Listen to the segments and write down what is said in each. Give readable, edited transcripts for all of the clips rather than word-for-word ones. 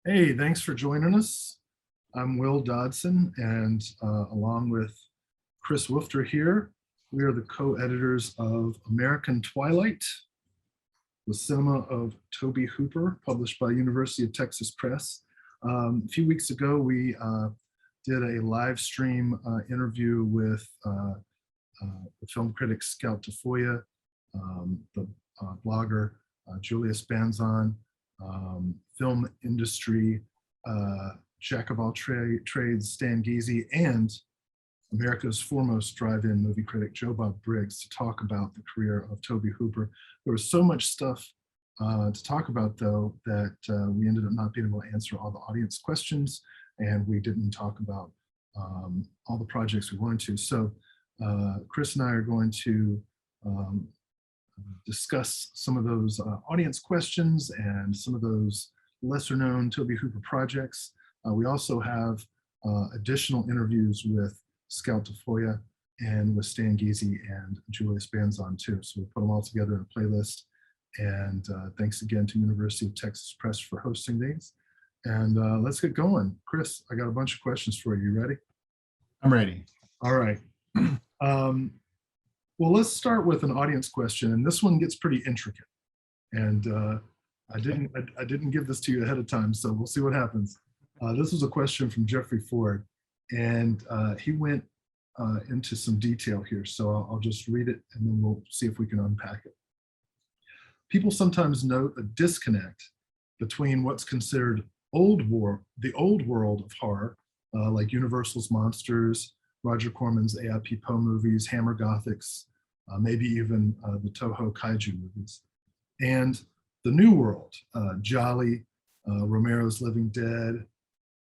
Hey, thanks for joining us. I'm Will Dodson, and along with Chris Woofter here, we are the co-editors of American Twilight, the cinema of Toby Hooper, published by University of Texas Press. A few weeks ago, we did a live stream interview with the film critic Scout Tafoya, the blogger Julius Banzon, film industry jack of all trades Stan Geezy, and America's foremost drive-in movie critic Joe Bob Briggs to talk about the career of Toby Hooper. There was so much stuff to talk about, though, that we ended up not being able to answer all the audience questions, and we didn't talk about all the projects we wanted to. So Chris and I are going to discuss some of those audience questions and some of those lesser known Toby Hooper projects. We also have additional interviews with Scout Tafoya and with Stan Geezy and Julius Banzon too. So we'll put them all together in a playlist. And thanks again to University of Texas Press for hosting these. And let's get going. Chris, I got a bunch of questions for you. You ready? I'm ready. All right. Well, let's start with an audience question, and this one gets pretty intricate. And I didn't give this to you ahead of time, so we'll see what happens. This was a question from Jeffrey Ford, and he went into some detail here, so I'll just read it, and then we'll see if we can unpack it. People sometimes note a disconnect between what's considered the old world of horror, like Universal's Monsters, Roger Corman's AIP Poe movies, Hammer Gothics, maybe even the Toho Kaiju movies, and the new world, Jolly, Romero's Living Dead,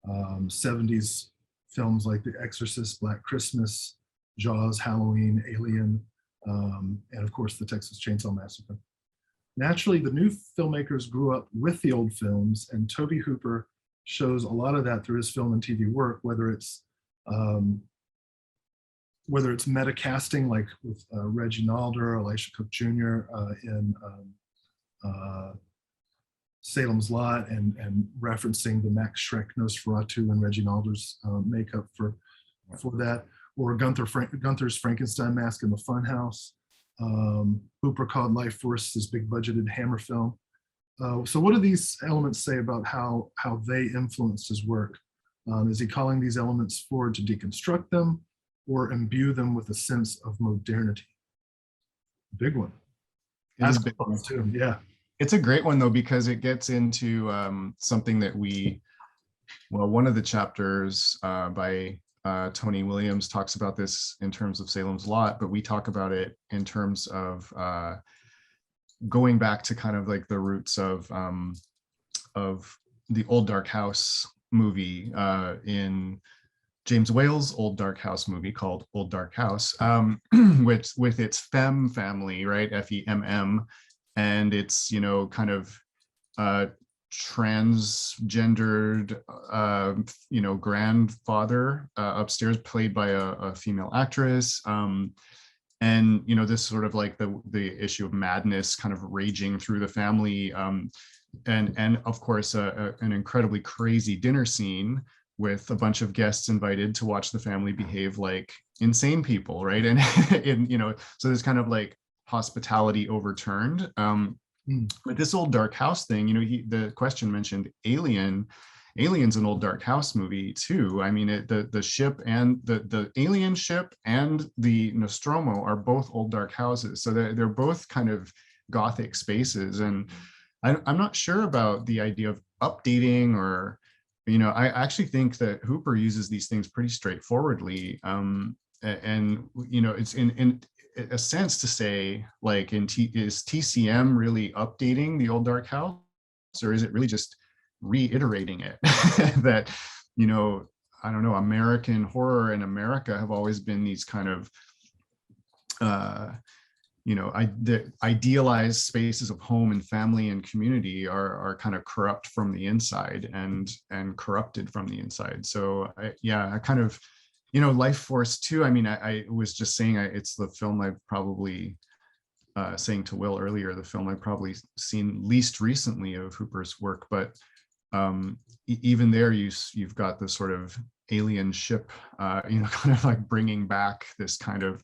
70s films like The Exorcist, Black Christmas, Jaws, Halloween, Alien, and of course the Texas Chainsaw Massacre. Naturally, the new filmmakers grew up with the old films, and Toby Hooper shows a lot of that through his film and TV work, whether it's meta casting like with Reggie Nalder, Elisha Cook Jr. In Salem's Lot, and referencing the Max Schreck Nosferatu and Reggie Nalder's makeup for that, or Gunther's Frankenstein mask in the Funhouse. Hooper called Life Force his big budgeted Hammer film. So what do these elements say about how they influenced his work? Is he calling these elements forward to deconstruct them or imbue them with a sense of modernity? Big one. It big one too. Yeah. It's a great one though, because it gets into something that one of the chapters by Tony Williams talks about this in terms of Salem's Lot, but we talk about it in terms of going back to kind of like the roots of the Old Dark House movie in James Whale's Old Dark House movie called Old Dark House, with its femme family, right? FEMM, and it's, kind of transgendered, grandfather upstairs, played by a female actress. And, this sort of like the issue of madness kind of raging through the family. And of course, an incredibly crazy dinner scene with a bunch of guests invited to watch the family behave like insane people, right? And, so there's kind of like hospitality overturned. But this Old Dark House thing, the question mentioned Alien. Alien's an Old Dark House movie too. I mean, the ship and the alien ship and the Nostromo are both Old Dark Houses. So they're both kind of Gothic spaces. And I'm not sure about the idea of updating or, I actually think that Hooper uses these things pretty straightforwardly. And it's in a sense to say, like, is TCM really updating the Old Dark House, or is it really just reiterating it? That, I don't know, American horror in America have always been these kind of, the idealized spaces of home and family and community are kind of corrupt from the inside and corrupted from the inside. So I kind of, Life Force too. I mean, I was just saying, it's the film I've probably, saying to Will earlier, the film I've probably seen least recently of Hooper's work, but even there you've got this sort of alien ship, kind of like bringing back this kind of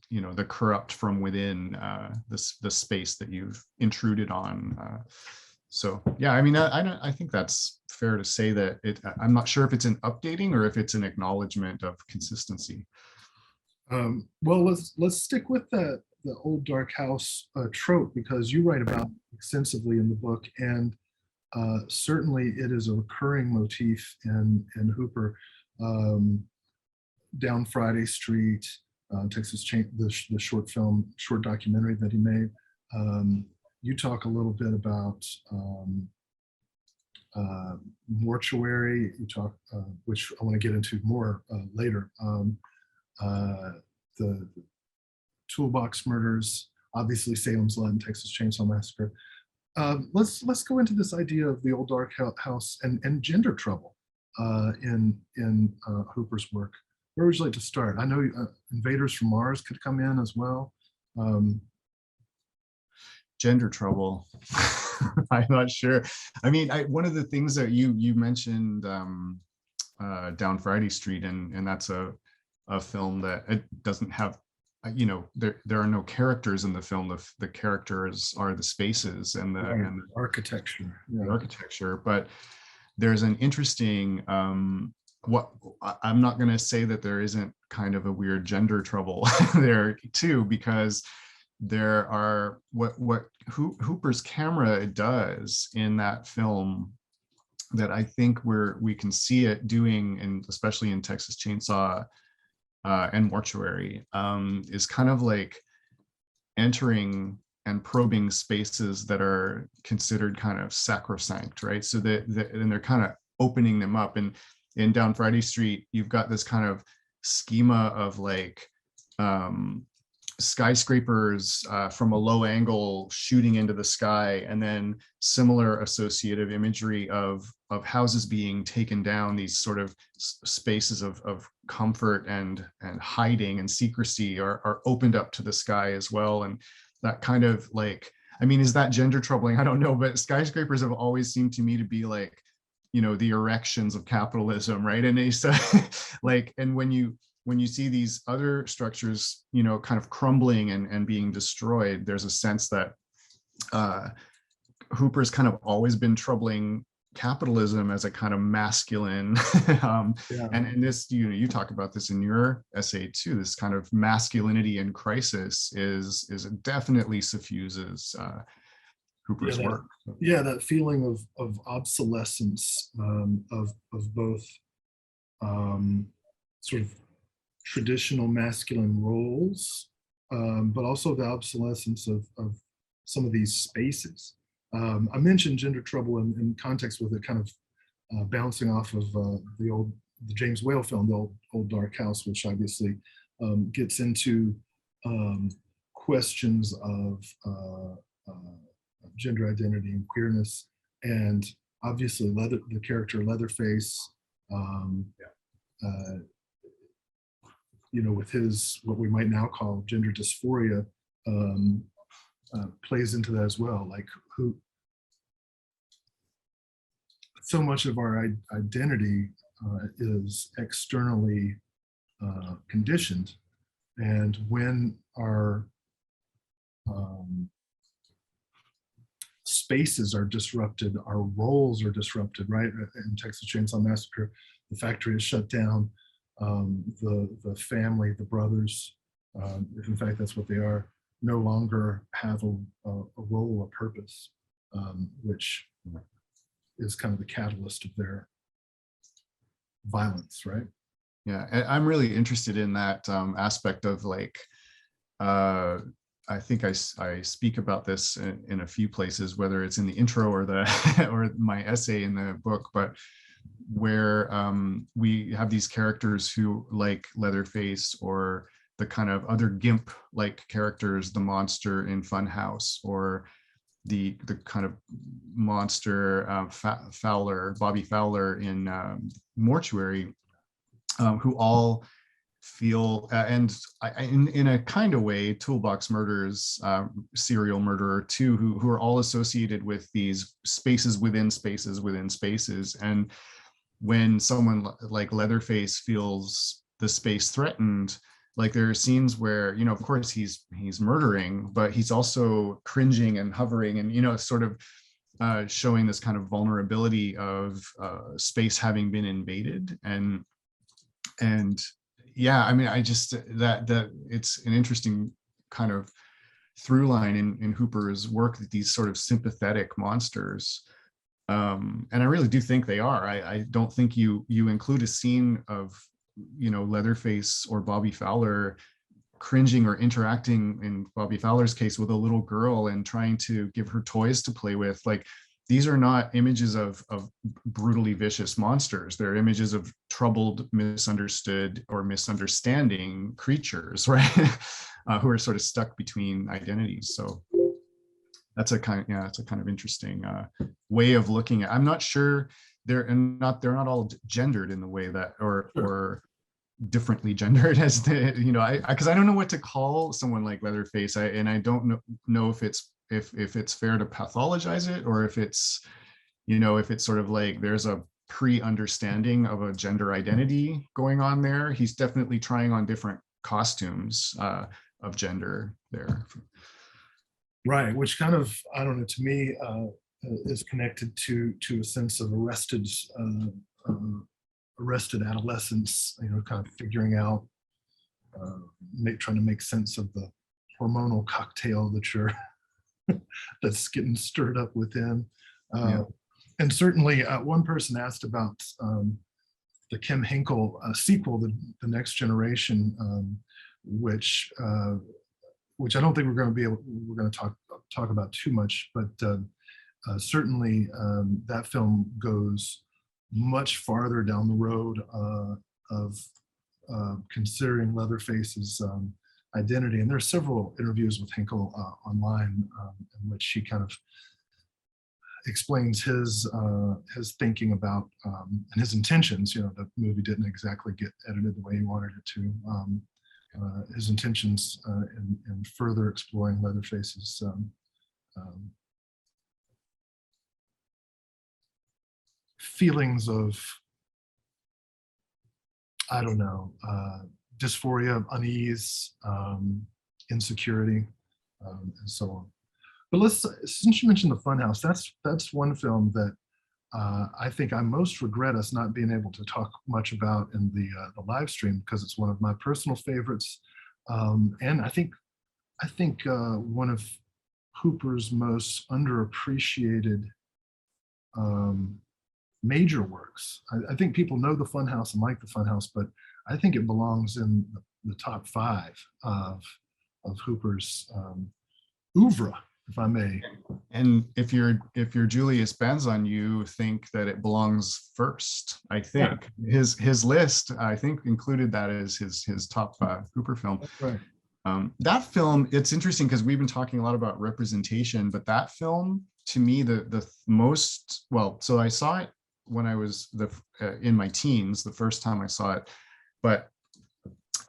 the corrupt from within, the space that you've intruded on. So yeah, I mean, I think that's fair to say that I'm not sure if it's an updating or if it's an acknowledgement of consistency. Well, let's stick with the old dark house trope, because you write about it extensively in the book, and certainly it is a recurring motif in Hooper. Down Friday Street, Texas Chain, the short documentary that he made. You talk a little bit about Mortuary. You talk, which I want to get into more later. The Toolbox Murders, obviously Salem's Lot and Texas Chainsaw Massacre. Let's go into this idea of the old dark house and gender trouble in Hooper's work. Where would you like to start? I know Invaders from Mars could come in as well. Gender trouble. I'm not sure. I mean, one of the things that you mentioned, Down Friday Street, and that's a film that it doesn't have, there are no characters in the film. The characters are the spaces and the architecture. Yeah. The architecture. But there's an interesting I'm not going to say that there isn't kind of a weird gender trouble there too, because there are what Hooper's camera does in that film that I think we can see it doing, and especially in Texas Chainsaw and Mortuary, is kind of like entering and probing spaces that are considered kind of sacrosanct, right? So and they're kind of opening them up. And in Down Friday Street, you've got this kind of schema of like skyscrapers from a low angle shooting into the sky, and then similar associative imagery of houses being taken down, these sort of spaces of comfort and hiding and secrecy are opened up to the sky as well. And that kind of like, I mean, is that gender troubling? I don't know, but skyscrapers have always seemed to me to be like, the erections of capitalism, right? And it's like, and when you see these other structures, kind of crumbling and being destroyed, there's a sense that Hooper's kind of always been troubling capitalism as a kind of masculine, Yeah. and this, you talk about this in your essay too, this kind of masculinity in crisis is definitely suffuses Hooper's work. Yeah, that feeling of obsolescence, of both sort of traditional masculine roles, but also the obsolescence of some of these spaces. I mentioned gender trouble in context with it kind of bouncing off of the James Whale film, the old dark house, which obviously gets into questions of gender identity and queerness, and obviously the character Leatherface, with his what we might now call gender dysphoria, plays into that as well. Like, who so much of our identity is externally conditioned, and when our spaces are disrupted, our roles are disrupted, right? In Texas Chainsaw Massacre, the factory is shut down. The family, the brothers, if in fact that's what they are, no longer have a role, a purpose, which is kind of the catalyst of their violence, right? Yeah, I'm really interested in that aspect of like, I think I speak about this in a few places, whether it's in the intro or or my essay in the book, but where we have these characters who, like Leatherface, or the kind of other GIMP-like characters, the monster in Funhouse, or the kind of monster Bobby Fowler in Mortuary, who all feel in a kind of way, Toolbox Murders, serial murderer too, who are all associated with these spaces within spaces within spaces. And when someone like Leatherface feels the space threatened, like there are scenes where, you know, of course he's murdering, but he's also cringing and hovering and, you know, sort of showing this kind of vulnerability of space having been invaded. And yeah, I mean, I just that it's an interesting kind of through line in Hooper's work, that these sort of sympathetic monsters, and I really do think they are. I don't think you include a scene of, you know, Leatherface or Bobby Fowler cringing or interacting, in Bobby Fowler's case, with a little girl and trying to give her toys to play with. Like, these are not images of brutally vicious monsters. They're images of troubled, misunderstood, or misunderstanding creatures, right? Who are sort of stuck between identities. So that's a kind of interesting way of looking at. I'm not sure they're not all gendered in the way that, or differently gendered as the, you know, because I don't know what to call someone like Leatherface, and I don't know if it's fair to pathologize it, or if it's, you know, if it's sort of like there's a pre-understanding of a gender identity going on there. He's definitely trying on different costumes of gender there. Right, which kind of, I don't know, to me, is connected to a sense of arrested adolescence, you know, kind of figuring out, trying to make sense of the hormonal cocktail that you're that's getting stirred up within. Yeah. And certainly, one person asked about the Kim Hinkle sequel, the Next Generation, which I don't think we're going to talk about too much, but certainly that film goes much farther down the road of considering Leatherface's identity. And there are several interviews with Hinkle online in which he kind of explains his thinking about and his intentions. You know, the movie didn't exactly get edited the way he wanted it to. His intentions in further exploring Leatherface's feelings of, I don't know, dysphoria, unease, insecurity, and so on. But since you mentioned the Funhouse, that's one film that I think I most regret us not being able to talk much about in the live stream, because it's one of my personal favorites, and I think one of Hooper's most underappreciated major works. I think people know the Funhouse and like the Funhouse, but I think it belongs in the top 5 of Hooper's oeuvre, if I may. And if you're Julius Benzon, you think that it belongs first. I think his list, I think, included that as his top Hooper film. That's right. That film, it's interesting because we've been talking a lot about representation, but that film, to me, the most, well, so I saw it when I was in my teens, the first time I saw it, but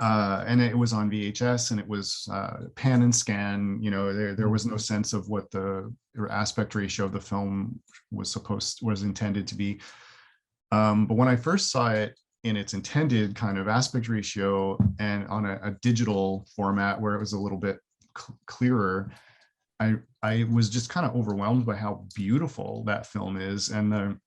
and it was on VHS, and it was pan and scan. You know, there was no sense of what the aspect ratio of the film was intended to be. But when I first saw it in its intended kind of aspect ratio and on a digital format where it was a little bit clearer, I was just kind of overwhelmed by how beautiful that film is, and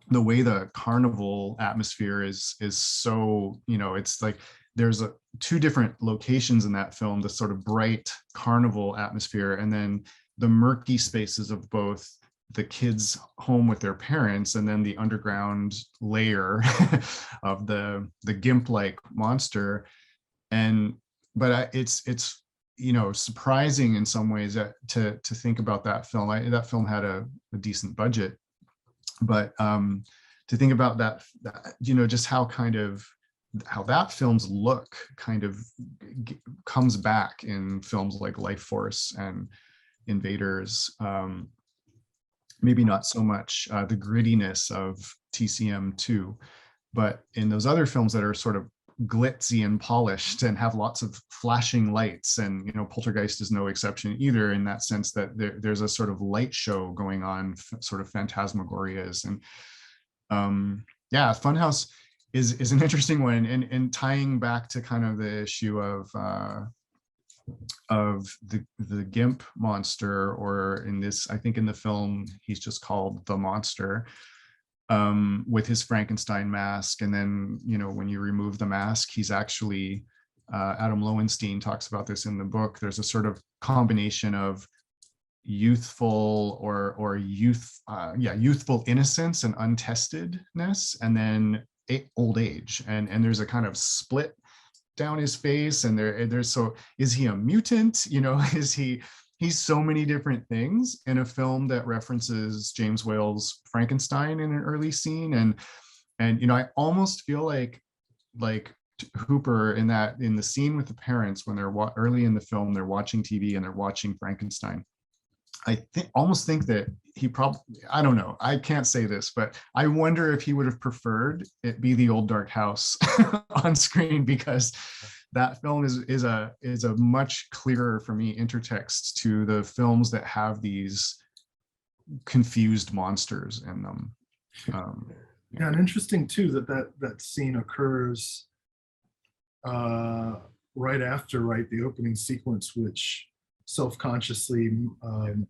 the way the carnival atmosphere is so, you know, it's like there's two different locations in that film, the sort of bright carnival atmosphere, and then the murky spaces of both the kids' home with their parents and then the underground layer of the gimp-like monster. But it's you know, surprising in some ways to think about that film. That film had a decent budget, but to think about that, you know, just how that film's look kind of comes back in films like Life Force and Invaders. Maybe not so much the grittiness of TCM2, but in those other films that are sort of glitzy and polished and have lots of flashing lights. And Poltergeist is no exception either, in that sense that there's a sort of light show going on, sort of phantasmagorias. And yeah, Funhouse is an interesting one, and tying back to kind of the issue of the Gimp monster, or in this, I think in the film he's just called the monster, with his Frankenstein mask. And then, when you remove the mask, he's actually, Adam Lowenstein talks about this in the book, there's a sort of combination of youthful youthful innocence and untestedness, and then old age. And there's a kind of split down his face, and there's, so is he a mutant? He's so many different things in a film that references James Whale's Frankenstein in an early scene. And I almost feel like Hooper in the scene with the parents, when they're early in the film, they're watching TV and they're watching Frankenstein. I almost think that he probably, I don't know, I can't say this, but I wonder if he would have preferred it be the old dark house on screen, because that film is a much clearer, for me, intertext to the films that have these confused monsters in them. Yeah, and interesting too that scene occurs right after the opening sequence, which self-consciously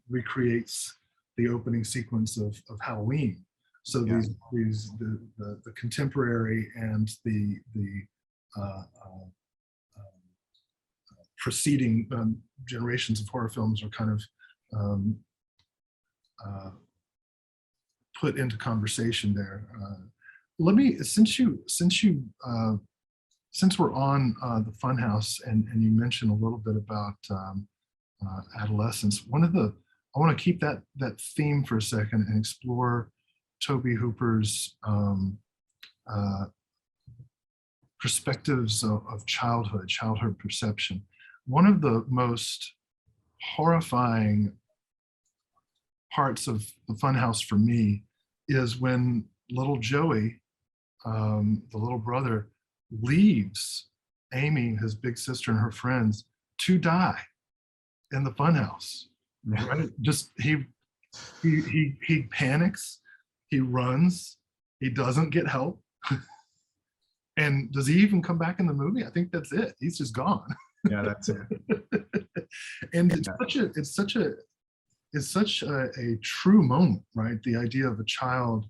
recreates the opening sequence of Halloween. So Yeah. the contemporary and the preceding generations of horror films are kind of put into conversation there. Let me, since we're on the Funhouse, and you mentioned a little bit about adolescence, I want to keep that theme for a second and explore Tobe Hooper's perspectives of childhood perception. One of the most horrifying parts of the Funhouse for me is when little Joey, the little brother, leaves Amy, his big sister, and her friends to die in the Funhouse. Right? Just he panics, he runs, he doesn't get help. And does he even come back in the movie? I think that's it. He's just gone. Yeah, that's it. And it's such a true moment, right? The idea of a child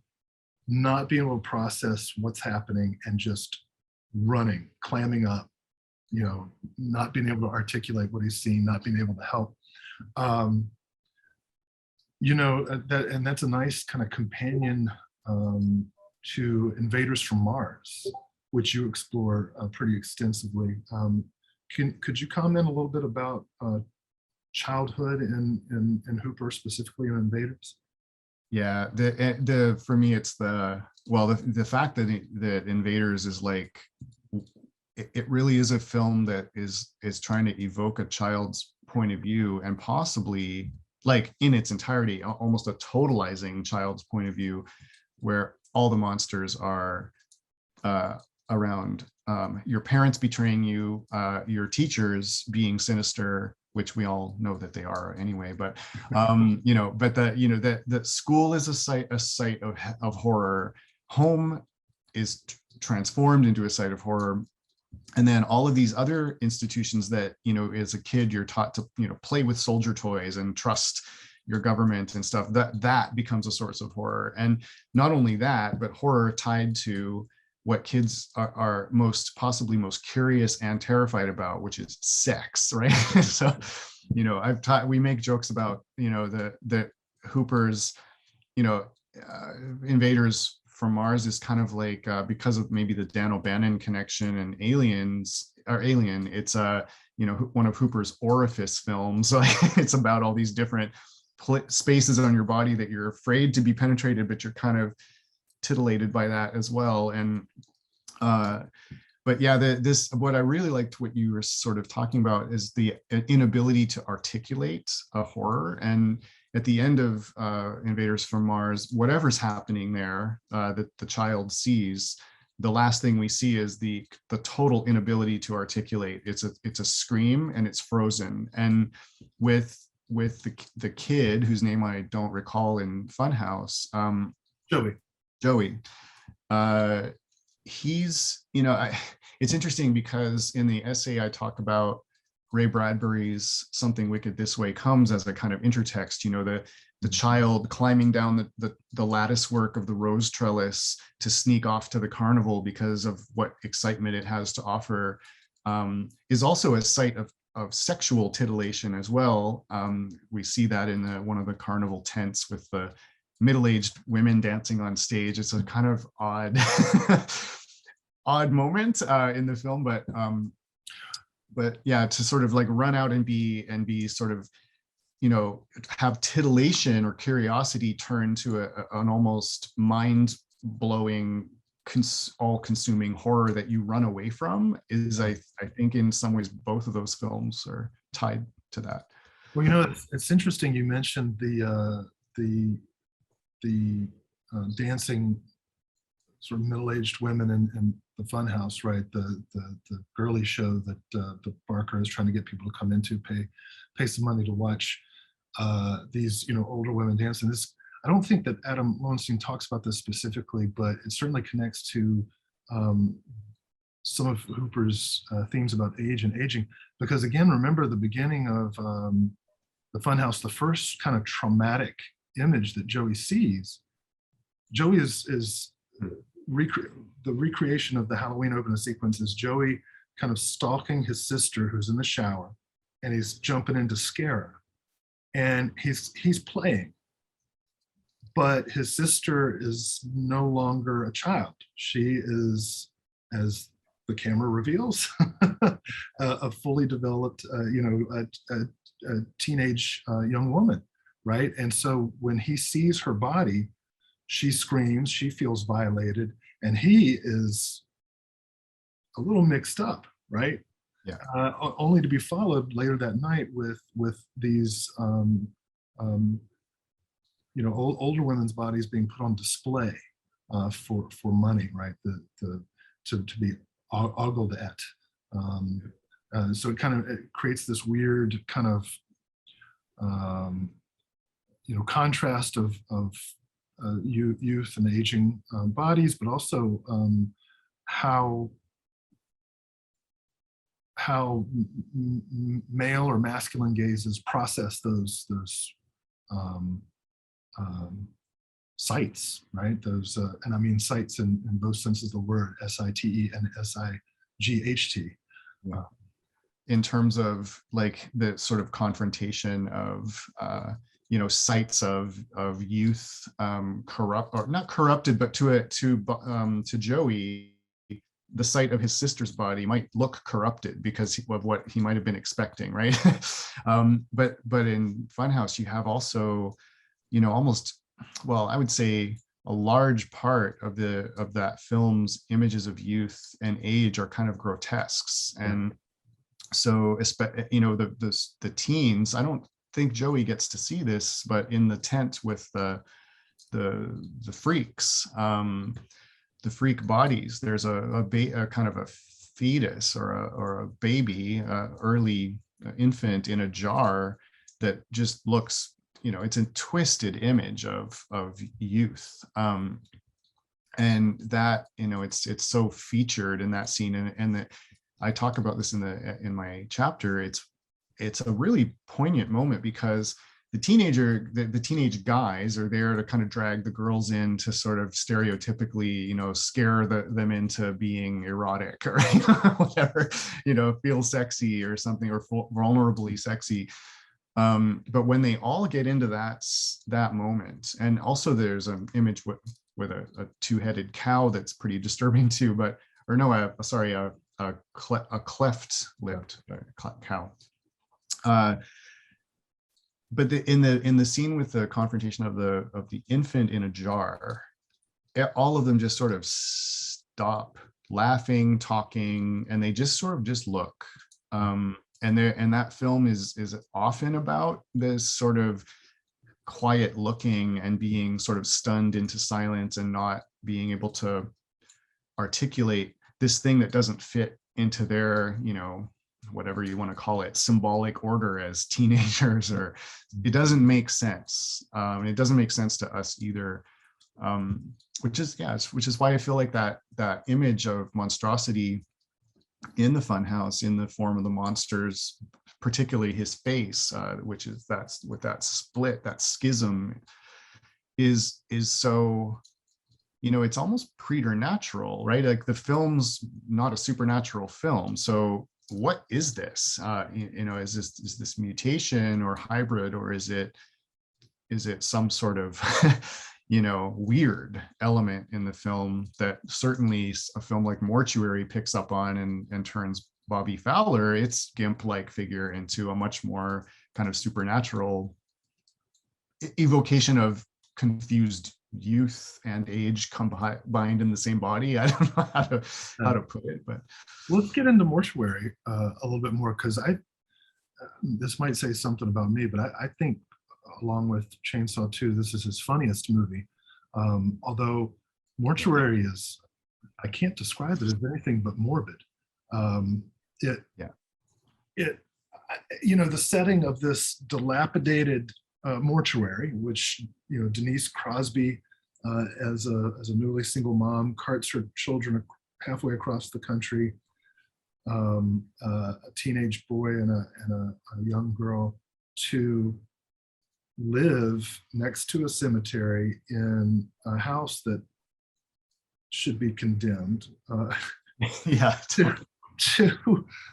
not being able to process what's happening and just running, clamming up, not being able to articulate what he's seeing, not being able to help. That's a nice kind of companion to Invaders from Mars, which you explore pretty extensively. Could you comment a little bit about childhood in Hooper, specifically in Invaders? Yeah, for me, it's the fact that Invaders is like, it really is a film that is trying to evoke a child's point of view, and possibly, like, in its entirety, almost a totalizing child's point of view, where all the monsters are around your parents betraying you, your teachers being sinister, which we all know that they are anyway, but that school is a site of horror, home is transformed into a site of horror, and then all of these other institutions that, as a kid you're taught to play with soldier toys and trust your government and stuff, that becomes a source of horror. And not only that, but horror tied to what kids are possibly most curious and terrified about, which is sex, right? So, we make jokes about, the Hooper's, Invaders from Mars is kind of like, because of maybe the Dan O'Bannon connection and Alien, it's one of Hooper's orifice films. It's about all these different spaces on your body that you're afraid to be penetrated, but you're kind of titillated by that as well. And but yeah, what I really liked what you were sort of talking about is the inability to articulate a horror. And at the end of Invaders from Mars, whatever's happening there that the child sees, the last thing we see is the total inability to articulate. It's a scream, and it's frozen. And with the kid whose name I don't recall in Funhouse, Joey, uh, he's, it's interesting because in the essay I talk about Ray Bradbury's Something Wicked This Way Comes as a kind of intertext, the child climbing down the lattice work of the rose trellis to sneak off to the carnival because of what excitement it has to offer, is also a site of sexual titillation as well. We see that in one of the carnival tents with the middle-aged women dancing on stage. It's a kind of odd odd moment in the film, but yeah, to sort of like run out and be sort of, have titillation or curiosity turn to an almost mind-blowing, all-consuming horror that you run away from is, I think in some ways both of those films are tied to that. Well, it's interesting you mentioned the dancing sort of middle-aged women in the Funhouse, right? The girly show that the Barker is trying to get people to come into, pay some money to watch these older women dance. And this, I don't think that Adam Lowenstein talks about this specifically, but it certainly connects to some of Hooper's themes about age and aging. Because again, remember the beginning of the Funhouse, the first kind of traumatic image that Joey sees. Joey is the recreation of the Halloween opening sequence is Joey kind of stalking his sister who's in the shower, and he's jumping in to scare her. And he's playing, but his sister is no longer a child. She is, as the camera reveals, a fully developed, a teenage young woman, right? And so when he sees her body, she screams, she feels violated, and he is a little mixed up, right? Yeah. Only to be followed later that night with these older women's bodies being put on display for money, right? To be ogled at. So it kind of creates this weird kind of contrast of youth and aging bodies, but also how male or masculine gazes process those sights, right? Those, and I mean sights in both senses of the word, S-I-T-E and S-I-G-H-T. In terms of like the sort of confrontation of, sights of youth, corrupt or not corrupted, but to Joey, the sight of his sister's body might look corrupted because of what he might have been expecting, right? But in Funhouse, you have also, almost, well, I would say a large part of that film's images of youth and age are kind of grotesques. And so, the teens, I don't think Joey gets to see this, but in the tent with the freaks, the freak bodies, there's a kind of a fetus or a baby, early infant in a jar that just looks, it's a twisted image of youth. And that, it's so featured in that scene. And I talk about this in my chapter. It's a really poignant moment because the teenage guys are there to kind of drag the girls in to sort of stereotypically, scare them into being erotic or whatever, feel sexy or something, or vulnerably sexy. But when they all get into that moment, and also there's an image with a two-headed cow that's pretty disturbing too, a cleft-lipped cow. But in the scene with the confrontation of the infant in a jar, all of them just sort of stop laughing, talking, and they just sort of just look. And that film is often about this sort of quiet looking and being sort of stunned into silence and not being able to articulate this thing that doesn't fit into their, you know, whatever you want to call it, symbolic order as teenagers, or it doesn't make sense. It doesn't make sense to us either. Which is why I feel like that image of monstrosity in the funhouse in the form of the monsters, particularly his face, which is that's with that split, that schism, is so, you know, it's almost preternatural, right? Like the film's not a supernatural film, so what is this? You know, is this mutation or hybrid, or is it some sort of you know, weird element in the film that certainly a film like Mortuary picks up on and turns Bobby Fowler, its GIMP-like figure, into a much more kind of supernatural evocation of confused youth and age combined in the same body. I don't know how to put it, but let's get into Mortuary a little bit more, because this might say something about me, but I think along with Chainsaw 2, this is his funniest movie. Although Mortuary is, I can't describe it as anything but morbid. You know, the setting of this dilapidated mortuary, which, you know, Denise Crosby, as a newly single mom, carts her children halfway across the country, a teenage boy and a young girl, to live next to a cemetery in a house that should be condemned, yeah, to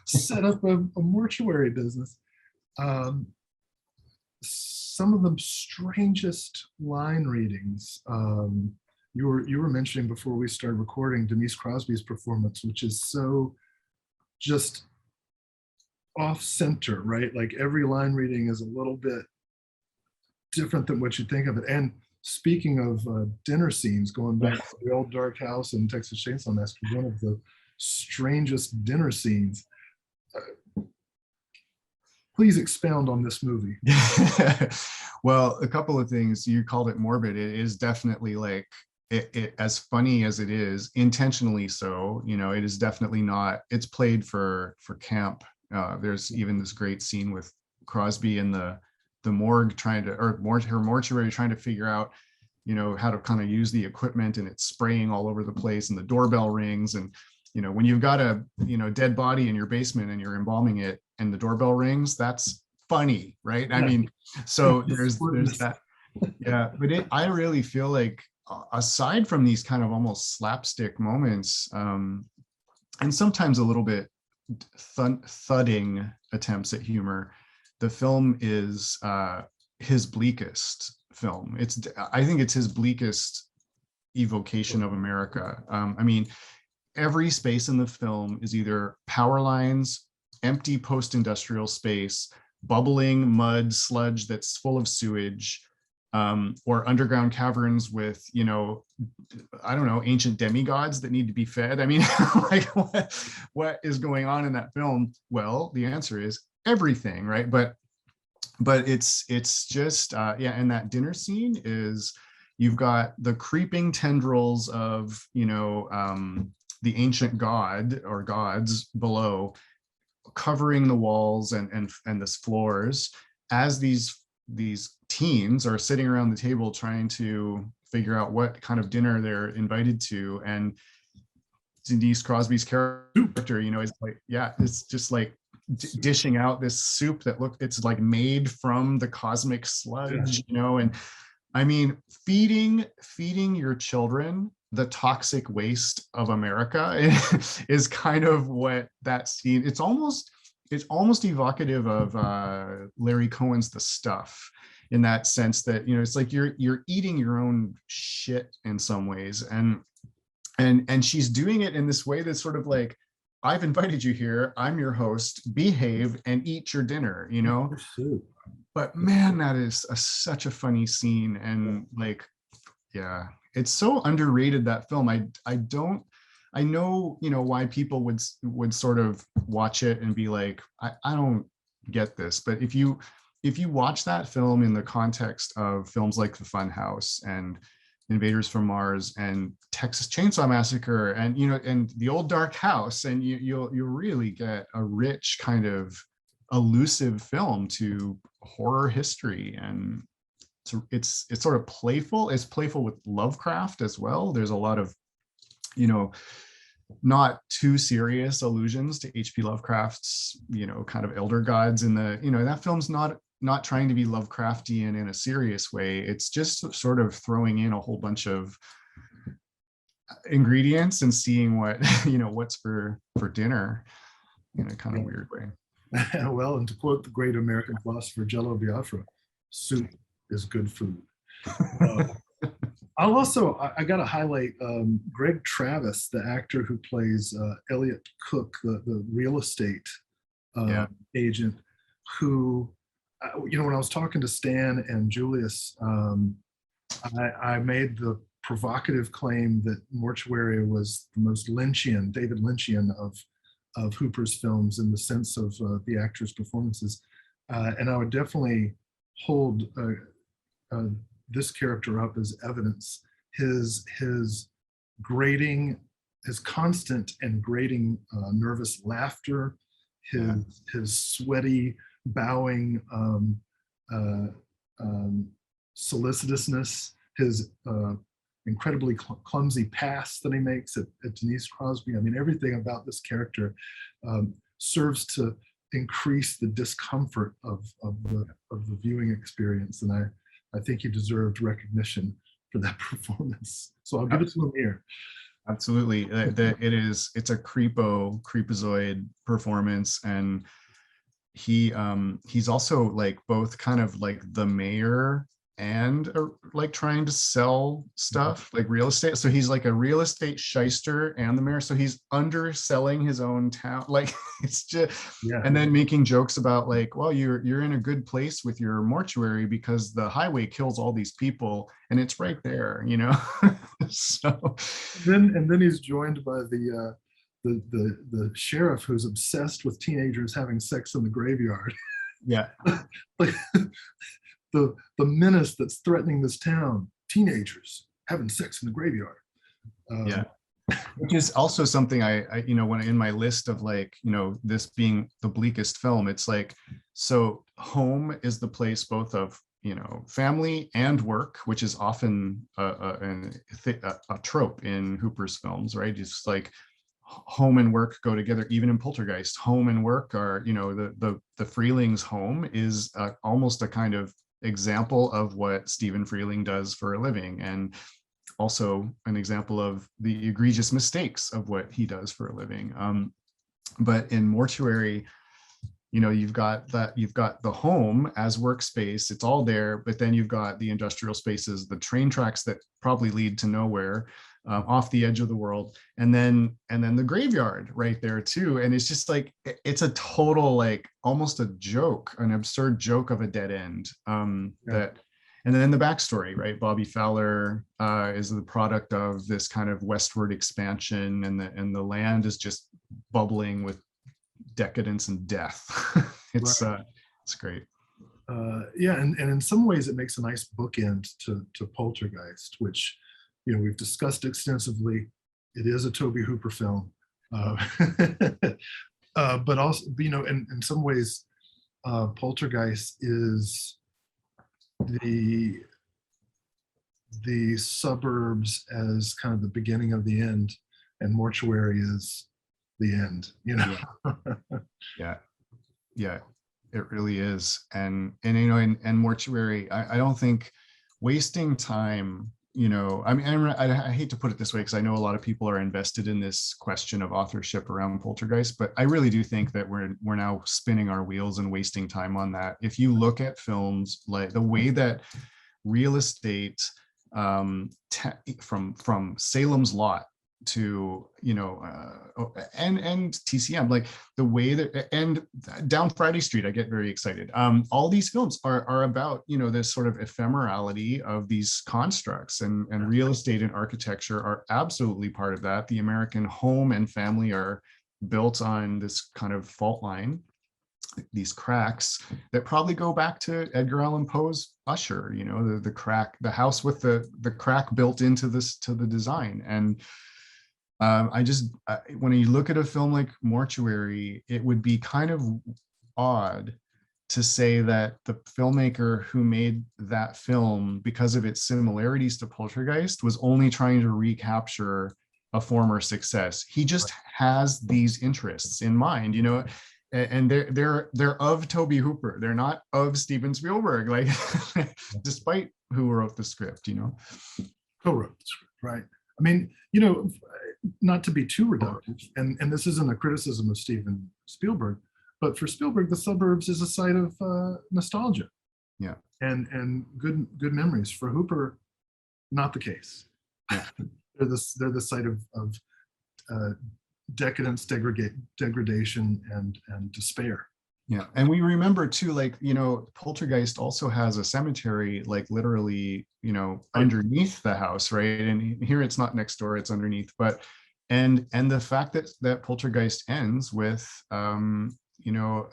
set up a mortuary business. Some of the strangest line readings. You were mentioning before we started recording Denise Crosby's performance, which is so just off center, right? Like every line reading is a little bit different than what you think of it. And speaking of dinner scenes, going back to the old dark house in Texas Chainsaw Massacre, one of the strangest dinner scenes. Please expound on this movie. Well, a couple of things. You called it morbid. It is definitely like it as funny as it is, intentionally so. You know, it is definitely not. It's played for camp. There's even this great scene with Crosby in the morgue her mortuary trying to figure out, you know, how to kind of use the equipment, and it's spraying all over the place, and the doorbell rings, and you know, when you've got a, you know, dead body in your basement and you're embalming it and the doorbell rings, that's funny, right? Yeah. I mean, so there's that. Yeah, but I really feel like aside from these kind of almost slapstick moments, and sometimes a little bit thudding attempts at humor, the film is his bleakest film. I think it's his bleakest evocation of America. I mean, every space in the film is either power lines, empty post-industrial space, bubbling mud sludge that's full of sewage, or underground caverns with, you know, I don't know, ancient demigods that need to be fed. I mean, like what is going on in that film? Well, the answer is everything, right? But it's just yeah. And that dinner scene is, you've got the creeping tendrils of, you know, the ancient god or gods below, covering the walls and the floors, as these teens are sitting around the table trying to figure out what kind of dinner they're invited to. And Denise Crosby's character, you know, is like, yeah, it's just like dishing out this soup that it's like made from the cosmic sludge, you know. And I mean, feeding your children the toxic waste of America is kind of what that scene, it's almost evocative of Larry Cohen's The Stuff, in that sense that, you know, it's like you're eating your own shit in some ways. And she's doing it in this way that's sort of like, I've invited you here, I'm your host, behave and eat your dinner, you know. But man, that is such a funny scene. And like, yeah, it's so underrated, that film. I know, you know, why people would sort of watch it and be like, I don't get this. But if you watch that film in the context of films like The Funhouse and, Invaders from Mars and Texas Chainsaw Massacre, and and The Old Dark House, and you'll really get a rich kind of elusive film to horror history. And it's sort of playful. It's playful with Lovecraft as well. There's a lot of not too serious allusions to H.P. Lovecraft's kind of elder gods in the that film's not trying to be Lovecraftian in a serious way. It's just sort of throwing in a whole bunch of ingredients and seeing what what's for dinner in a kind of weird way. Well, and to quote the great American philosopher Jello Biafra, soup is good food. I got to highlight Greg Travis, the actor who plays Elliot Cook, the real estate agent, who, when I was talking to Stan and Julius, I made the provocative claim that Mortuary was the most Lynchian, David Lynchian of Hooper's films in the sense of the actors' performances. And I would definitely hold this character up as evidence. His constant and grating nervous laughter, his sweaty bowing solicitousness, his incredibly clumsy pass that he makes at Denise Crosby. I mean, everything about this character serves to increase the discomfort of the viewing experience, and I think he deserved recognition for that performance. So I'll give it to him here. Absolutely, it's a creepazoid performance, and he's also like both kind of like the mayor and like trying to sell stuff like real estate. So he's like a real estate shyster and the mayor. So he's underselling his own town. Like it's just, and then making jokes about like, well, you're in a good place with your mortuary because the highway kills all these people and it's right there, So then he's joined by the sheriff who's obsessed with teenagers having sex in the graveyard. Yeah. Like the menace that's threatening this town, teenagers having sex in the graveyard. Which is also something I when in my list of like, this being the bleakest film, it's like, so home is the place both of, family and work, which is often a trope in Hooper's films, right? It's like home and work go together. Even in Poltergeist, home and work are, the Freeling's home is almost a kind of example of what Stephen Freeling does for a living, and also an example of the egregious mistakes of what he does for a living. But in Mortuary, you've got the home as workspace, it's all there, but then you've got the industrial spaces, the train tracks that probably lead to nowhere, off the edge of the world, and then the graveyard right there too. And it's just like, it's a total, like almost a joke, an absurd joke of a dead end. And then the backstory, right? Bobby Fowler is the product of this kind of westward expansion, and the land is just bubbling with decadence and death. It's great. And in some ways it makes a nice bookend to Poltergeist, which we've discussed extensively. It is a Tobe Hooper film, but also in some ways Poltergeist is the suburbs as kind of the beginning of the end, and Mortuary is the end. Yeah, it really is. And Mortuary, I don't think wasting time, I mean, I hate to put it this way because I know a lot of people are invested in this question of authorship around Poltergeist, but I really do think that we're now spinning our wheels and wasting time on that. If you look at films, like the way that real estate, from Salem's Lot to and TCM, like the way that, and Down Friday Street, I get very excited. All these films are about this sort of ephemerality of these constructs, and real estate and architecture are absolutely part of that. The American home and family are built on this kind of fault line, these cracks that probably go back to Edgar Allan Poe's Usher, you know, the crack, the house with the crack built into this, to the design. And when you look at a film like Mortuary, it would be kind of odd to say that the filmmaker who made that film, because of its similarities to Poltergeist, was only trying to recapture a former success. He just has these interests in mind, you know, and they're of Tobe Hooper. They're not of Steven Spielberg, like despite who wrote the script, you know. Co-wrote the script, right? I mean, you know, not to be too reductive, and this isn't a criticism of Steven Spielberg, but for Spielberg, the suburbs is a site of nostalgia, yeah, and good memories. For Hooper, not the case. Yeah. they're the site of decadence, degradation, and despair. Yeah, and we remember too, like, you know, Poltergeist also has a cemetery, like literally, you know, underneath the house, right? And here it's not next door, it's underneath. But and the fact that Poltergeist ends with, you know,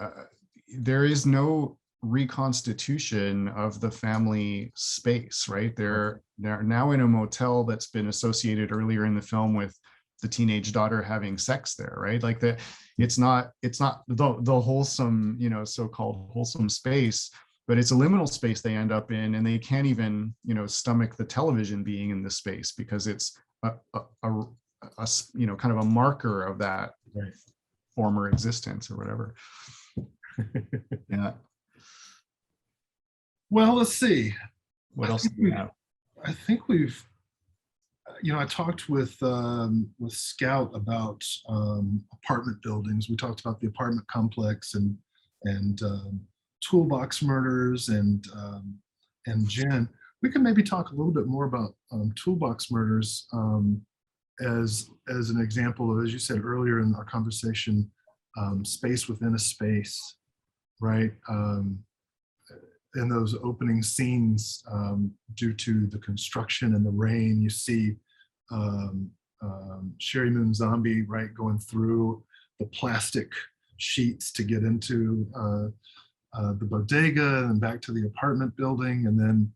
there is no reconstitution of the family space, right? They're now in a motel that's been associated earlier in the film with the teenage daughter having sex there, right? Like that, it's not the wholesome, you know, so-called wholesome space, but it's a liminal space they end up in, and they can't even, you know, stomach the television being in the space because it's a you know, kind of a marker of that former existence or whatever. Yeah. Well, let's see. What else do we have? I think we've, you know, I talked with Scout about apartment buildings. We talked about the apartment complex and toolbox murders and Jen. We can maybe talk a little bit more about toolbox murders as an example of, as you said earlier in our conversation, space within a space, right? In those opening scenes, due to the construction and the rain, you see Sherry Moon Zombie, right, going through the plastic sheets to get into the bodega and back to the apartment building, and then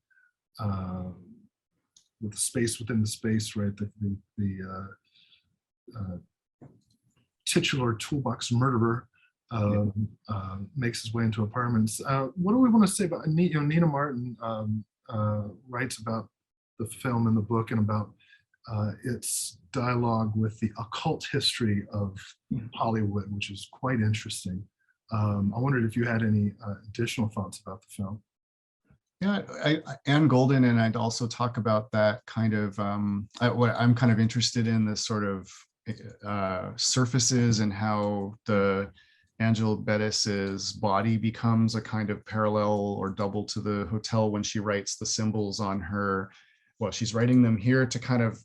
with the space within the space, right, the titular toolbox murderer makes his way into apartments. What do we want to say about, you know, Nina Martin writes about the film in the book and about its dialogue with the occult history of Hollywood, which is quite interesting. I wondered if you had any additional thoughts about the film. Yeah, Anne Golden, and I'd also talk about that kind of, what I'm kind of interested in, this sort of surfaces and how the Angela Bettis's body becomes a kind of parallel or double to the hotel when she writes the symbols on her. Well, she's writing them here to kind of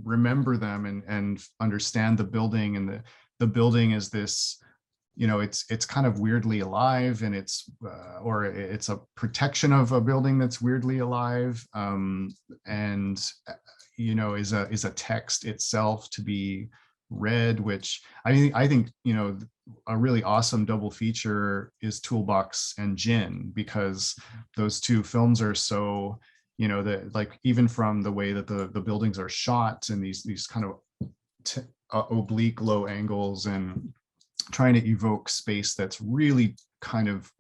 remember them and understand the building, and the building is this, you know, it's kind of weirdly alive, and it's or it's a protection of a building that's weirdly alive, and you know, is a text itself to be read, which I think, you know, a really awesome double feature is Toolbox and Gin, because those two films are so, you know, that, like, even from the way that the buildings are shot and these kind of oblique low angles, and trying to evoke space that's really kind of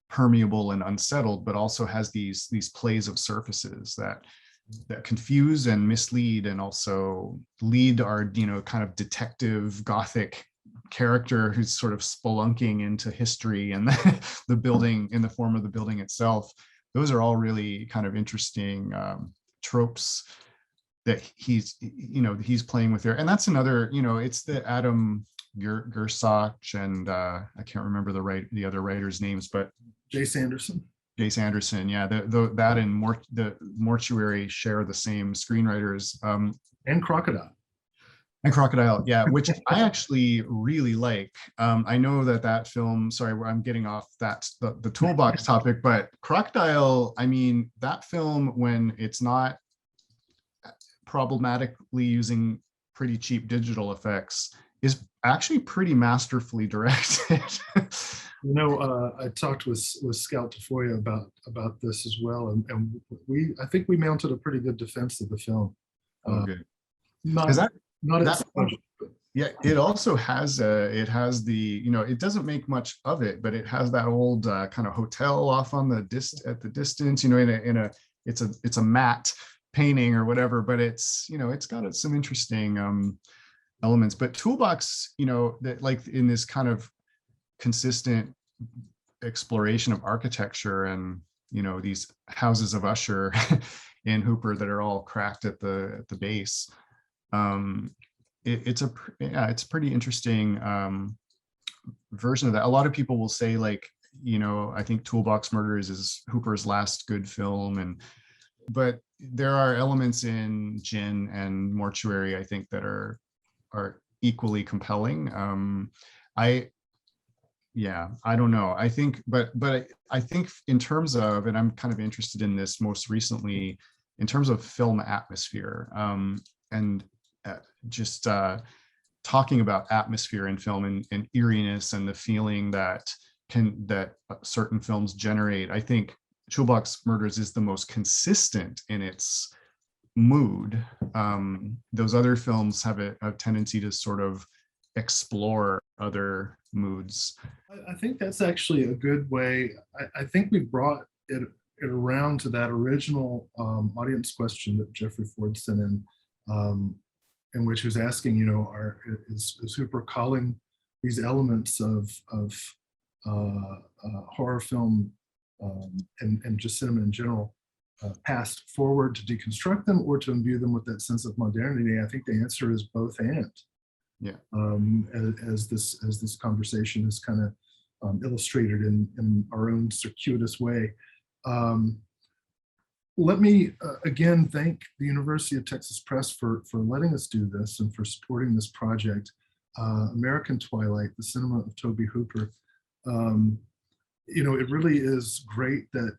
permeable and unsettled, but also has these plays of surfaces that confuse and mislead, and also lead our, you know, kind of detective gothic character who's sort of spelunking into history and the building in the form of the building itself. Those are all really kind of interesting tropes that he's playing with there. And that's another, you know, it's the Adam Gersach and I can't remember the other writers' names, but Jace Anderson. Jace Anderson, yeah, that and the Mortuary share the same screenwriters. And Crocodile. And Crocodile, yeah, which I actually really like. I know that film, sorry, I'm getting off the toolbox topic, but Crocodile, I mean, that film, when it's not problematically using pretty cheap digital effects, is actually pretty masterfully directed. You know, I talked with Scout Tafoya about this as well, and I think we mounted a pretty good defense of the film. Oh, good. Not Because not that its budget, but yeah, it also has it has the, you know, it doesn't make much of it, but it has that old kind of hotel off on the at the distance, you know, it's a matte painting or whatever, but it's, you know, it's got some interesting elements. But Toolbox, you know, that like in this kind of consistent exploration of architecture and, you know, these houses of Usher in Hooper that are all cracked at the base. It's a pretty interesting version of that. A lot of people will say, like, you know, I think Toolbox Murders is Hooper's last good film, but there are elements in Gin and Mortuary, I think, that are equally compelling. I don't know. I think, but I think in terms of, and I'm kind of interested in this most recently, in terms of film atmosphere, and just talking about atmosphere in film and eeriness and the feeling that certain films generate. I think Toolbox Murders is the most consistent in its mood. Those other films have a tendency to sort of explore other moods. I think that's actually a good way. I think we brought it around to that original audience question that Jeffrey Ford sent in which he was asking, you know, is Hooper calling these elements of horror film and just cinema in general past forward to deconstruct them or to imbue them with that sense of modernity? I think the answer is both and. Yeah. As this conversation is kind of illustrated in our own circuitous way. Let me again thank the University of Texas Press for letting us do this and for supporting this project. American Twilight, the cinema of Tobe Hooper. You know, it really is great that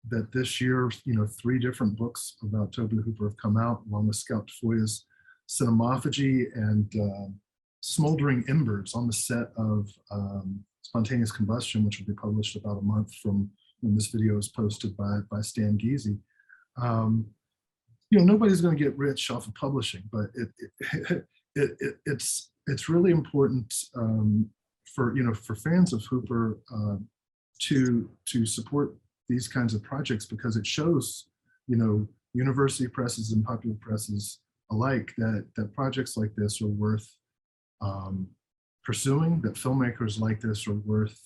that this year, you know, 3 different books about Tobe Hooper have come out, along with Scout Tafoya's Cinemophagy and Smoldering Embers on the set of Spontaneous Combustion, which will be published about a month from when this video is posted by Stan Giese. You know, nobody's going to get rich off of publishing, but it's really important for fans of Hooper to support these kinds of projects, because it shows, you know, university presses and popular presses alike that projects like this are worth pursuing, that filmmakers like this are worth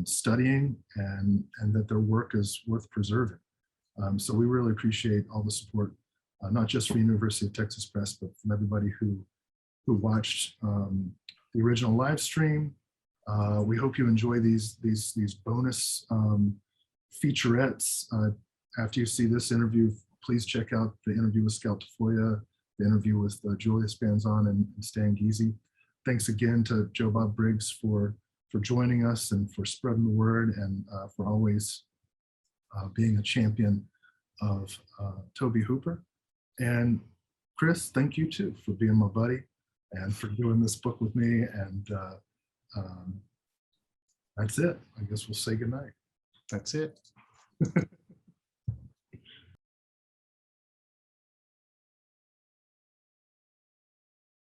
studying, and that their work is worth preserving. So we really appreciate all the support, not just from University of Texas Press, but from everybody who watched the original live stream. We hope you enjoy these bonus featurettes. After you see this interview, please check out the interview with Scout Tafoya, the interview with Julia Spanzon and Stan Giese. Thanks again to Joe Bob Briggs for joining us and for spreading the word, and for always being a champion of Tobe Hooper. And Chris, thank you too for being my buddy and for doing this book with me. And that's it. I guess we'll say goodnight. That's it.